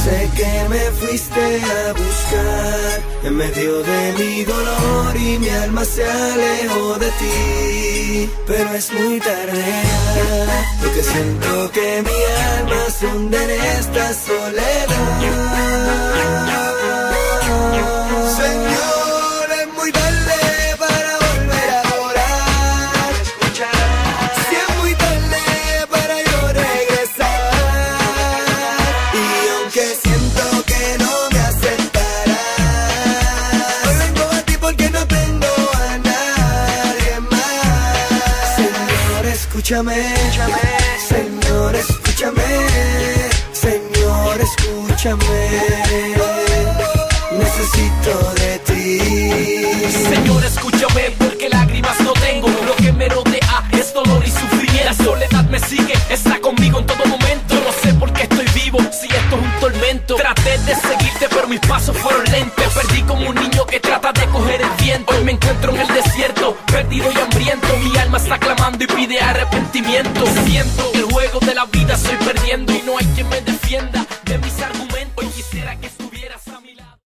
Sé que me fuiste a buscar en medio de mi dolor y mi alma se alejó de ti, pero es muy tarde ya, porque siento que mi alma se hunde en esta soledad. Señor, es muy tarde para volver a orar. Si es muy tarde para yo regresar, y aunque siento que no me aceptarás, hoy vengo a ti porque no tengo a nadie más. Señor, escúchame, Señor, escúchame, Señor, escúchame. Necesito de ti. Señor, escúchame, porque lágrimas no tengo. Lo que me rodea es dolor y sufrimiento. La soledad me sigue, está conmigo en todo momento. No sé por qué estoy vivo, si esto es un tormento. Traté de seguirte, pero mis pasos fueron lentos. Me perdí como un niño que trata de coger el viento. Hoy me encuentro en el desierto, perdido y hambriento. Mi alma está clamando y pide arrepentimiento. Siento que el juego de la vida estoy perdiendo, y